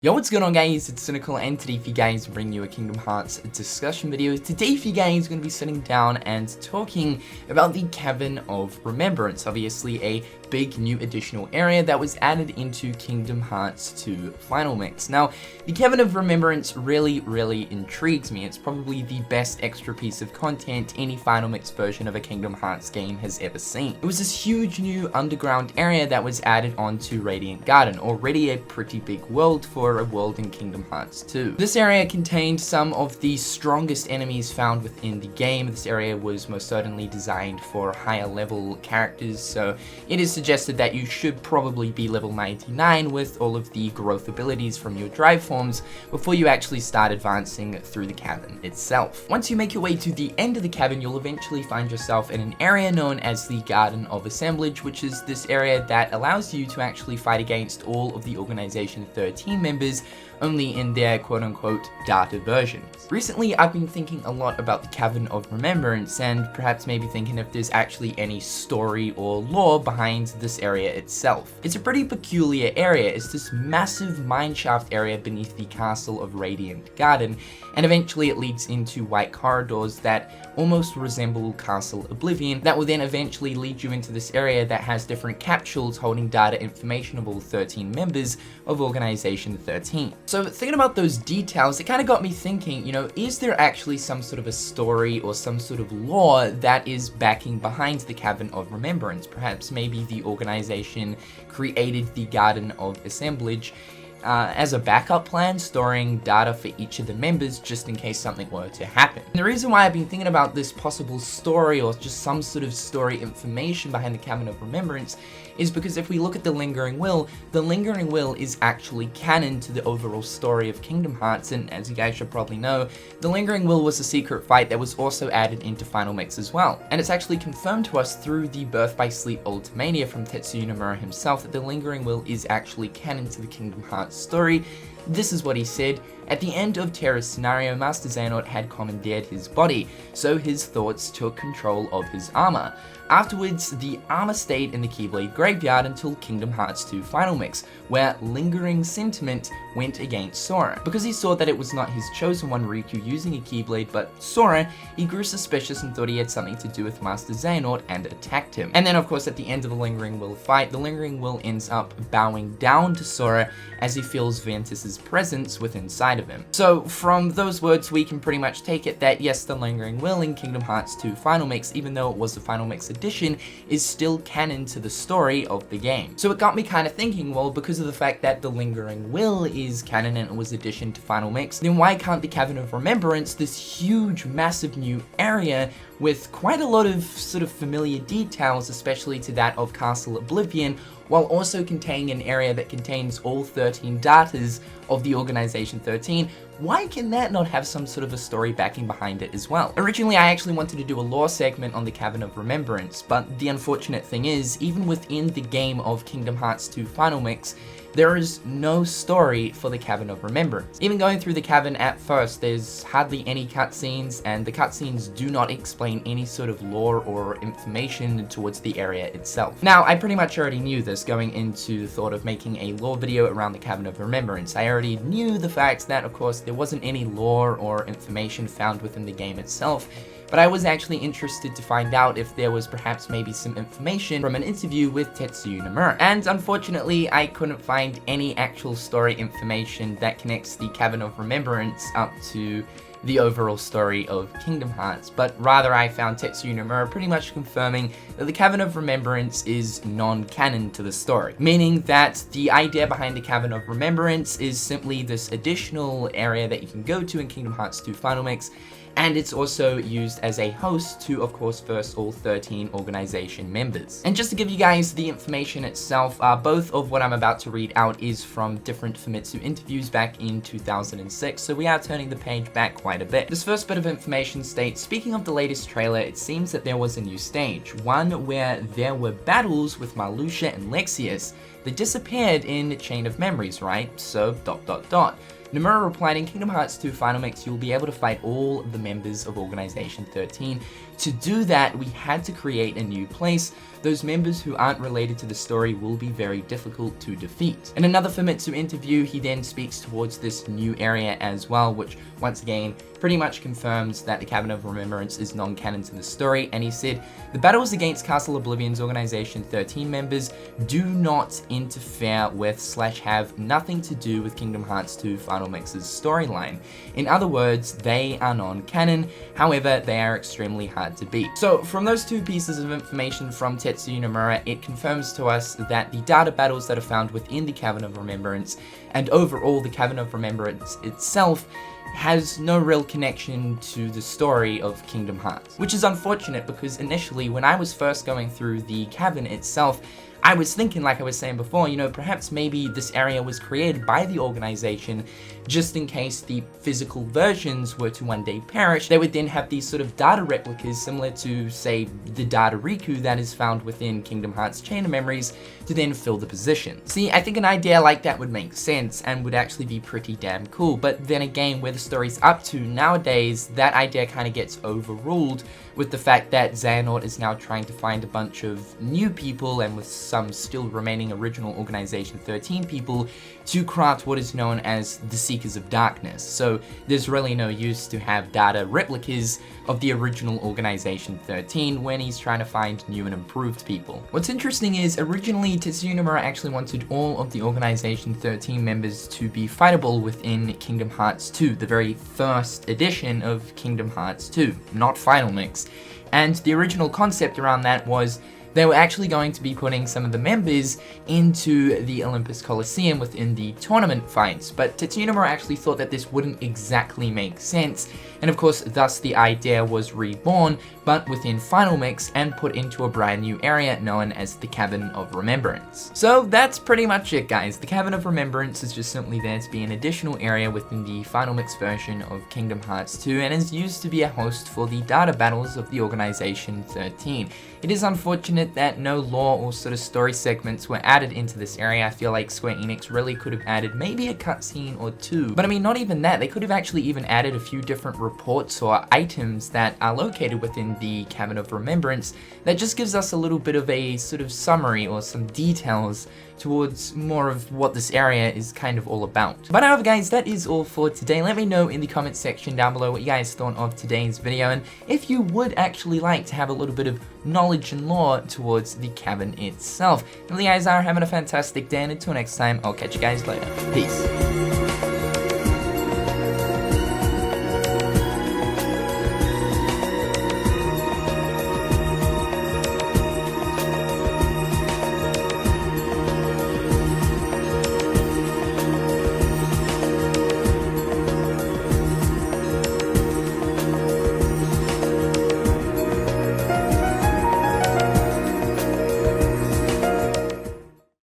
Yo, what's going on guys, it's Cynical, and today for you guys bring you a Kingdom Hearts discussion video. Today for you guys going to be sitting down and talking about the Cavern of Remembrance, obviously a big new additional area that was added into Kingdom Hearts 2 Final Mix. Now, the Cavern of Remembrance really intrigues me. It's probably the best extra piece of content any Final Mix version of a Kingdom Hearts game has ever seen. It was this huge new underground area that was added onto Radiant Garden, already a pretty big world for a world in Kingdom Hearts 2. This area contained some of the strongest enemies found within the game. This area was most certainly designed for higher level characters, so it is suggested that you should probably be level 99 with all of the growth abilities from your drive forms before you actually start advancing through the cavern itself. Once you make your way to the end of the cavern, you'll eventually find yourself in an area known as the Garden of Assemblage, which is this area that allows you to actually fight against all of the Organization 13 members, only in their quote-unquote data versions. Recently, I've been thinking a lot about the Cavern of Remembrance, and perhaps maybe thinking if there's actually any story or lore behind this area itself. It's a pretty peculiar area. It's this massive mineshaft area beneath the castle of Radiant Garden, and eventually it leads into white corridors that almost resemble Castle Oblivion, that will then eventually lead you into this area that has different capsules holding data information of all 13 members of Organization 13. So thinking about those details, it kind of got me thinking, you know, is there actually some sort of a story or some sort of lore that is backing behind the Cavern of Remembrance? Perhaps maybe the organization created the Garden of Assemblage as a backup plan, storing data for each of the members just in case something were to happen. And the reason why I've been thinking about this possible story or just some sort of story information behind the Cavern of Remembrance is because if we look at the Lingering Will is actually canon to the overall story of Kingdom Hearts, and as you guys should probably know, the Lingering Will was a secret fight that was also added into Final Mix as well. And it's actually confirmed to us through the Birth by Sleep Ultimania from Tetsuya Nomura himself that the Lingering Will is actually canon to the Kingdom Hearts story. This is what he said: "At the end of Terra's scenario, Master Xehanort had commandeered his body, so his thoughts took control of his armor. Afterwards, the armor stayed in the Keyblade graveyard until Kingdom Hearts 2 Final Mix, where Lingering Sentiment went against Sora. Because he saw that it was not his chosen one, Riku, using a Keyblade, but Sora, he grew suspicious and thought he had something to do with Master Xehanort and attacked him. And then, of course, at the end of the Lingering Will fight, the Lingering Will ends up bowing down to Sora as he feels Ventus's presence within inside of him." So from those words, we can pretty much take it that yes, the Lingering Will in Kingdom Hearts 2 Final Mix, even though it was the Final Mix edition, is still canon to the story of the game. So it got me kind of thinking, well, because of the fact that the Lingering Will is canon and it was addition to Final Mix, then why can't the Cavern of Remembrance, this huge, massive new area with quite a lot of sort of familiar details, especially to that of Castle Oblivion, while also containing an area that contains all 13 datas of the Organization 13, why can that not have some sort of a story backing behind it as well? Originally, I actually wanted to do a lore segment on the Cavern of Remembrance, but the unfortunate thing is, even within the game of Kingdom Hearts 2 Final Mix, there is no story for the Cavern of Remembrance. Even going through the cavern at first, there's hardly any cutscenes, and the cutscenes do not explain any sort of lore or information towards the area itself. Now, I pretty much already knew this going into the thought of making a lore video around the Cavern of Remembrance. I already knew the fact that, of course, there wasn't any lore or information found within the game itself, but I was actually interested to find out if there was perhaps maybe some information from an interview with Tetsuya Nomura. And unfortunately, I couldn't find any actual story information that connects the Cavern of Remembrance up to the overall story of Kingdom Hearts, but rather I found Tetsuya Nomura pretty much confirming that the Cavern of Remembrance is non-canon to the story, meaning that the idea behind the Cavern of Remembrance is simply this additional area that you can go to in Kingdom Hearts 2 Final Mix, and it's also used as a host to, of course, verse all 13 organization members. And just to give you guys the information itself, both of what I'm about to read out is from different Famitsu interviews back in 2006, so we are turning the page back quite a bit. This first bit of information states, "Speaking of the latest trailer, it seems that there was a new stage, one where there were battles with Marluxia and Lexius that disappeared in Chain of Memories, right? So ... Nomura replied, in Kingdom Hearts 2 Final Mix, you'll be able to fight all of the members of Organization 13. To do that, we had to create a new place. Those members who aren't related to the story will be very difficult to defeat. In another Famitsu interview, he then speaks towards this new area as well, which once again pretty much confirms that the Cavern of Remembrance is non-canon to the story, and he said, the battles against Castle Oblivion's Organization 13 members do not interfere with / have nothing to do with Kingdom Hearts 2 Final Mix's storyline. In other words, they are non-canon, however, they are extremely hard to beat. So from those two pieces of information from Tetsuya Nomura, it confirms to us that the data battles that are found within the Cavern of Remembrance, and overall the Cavern of Remembrance itself, has no real connection to the story of Kingdom Hearts. Which is unfortunate because initially when I was first going through the cavern itself, I was thinking, like I was saying before, you know, perhaps maybe this area was created by the organization just in case the physical versions were to one day perish. They would then have these sort of data replicas similar to, say, the data Riku that is found within Kingdom Hearts Chain of Memories to then fill the position. See, I think an idea like that would make sense and would actually be pretty damn cool, but then again, where the story's up to nowadays, that idea kind of gets overruled with the fact that Xehanort is now trying to find a bunch of new people, and with some still remaining original Organization 13 people, to craft what is known as the Seekers of Darkness. So there's really no use to have data replicas of the original Organization 13 when he's trying to find new and improved people. What's interesting is originally Tetsuya Nomura actually wanted all of the Organization 13 members to be fightable within Kingdom Hearts 2, the very first edition of Kingdom Hearts 2, not Final Mix. And the original concept around that was they were actually going to be putting some of the members into the Olympus Coliseum within the tournament fights, but Tetsuya Nomura actually thought that this wouldn't exactly make sense, and of course thus the idea was reborn, but within Final Mix and put into a brand new area known as the Cavern of Remembrance. So that's pretty much it, guys. The Cavern of Remembrance is just simply there to be an additional area within the Final Mix version of Kingdom Hearts 2 and is used to be a host for the data battles of the Organization 13. It is unfortunate that no lore or sort of story segments were added into this area. I feel like Square Enix really could have added maybe a cutscene or two, but I mean, not even that. They could have actually even added a few different reports or items that are located within the Cavern of Remembrance that just gives us a little bit of a sort of summary or some details towards more of what this area is kind of all about. But however, guys, that is all for today. Let me know in the comment section down below what you guys thought of today's video, and if you would actually like to have a little bit of knowledge and lore towards the cavern itself. And you guys are having a fantastic day, and until next time, I'll catch you guys later. Peace.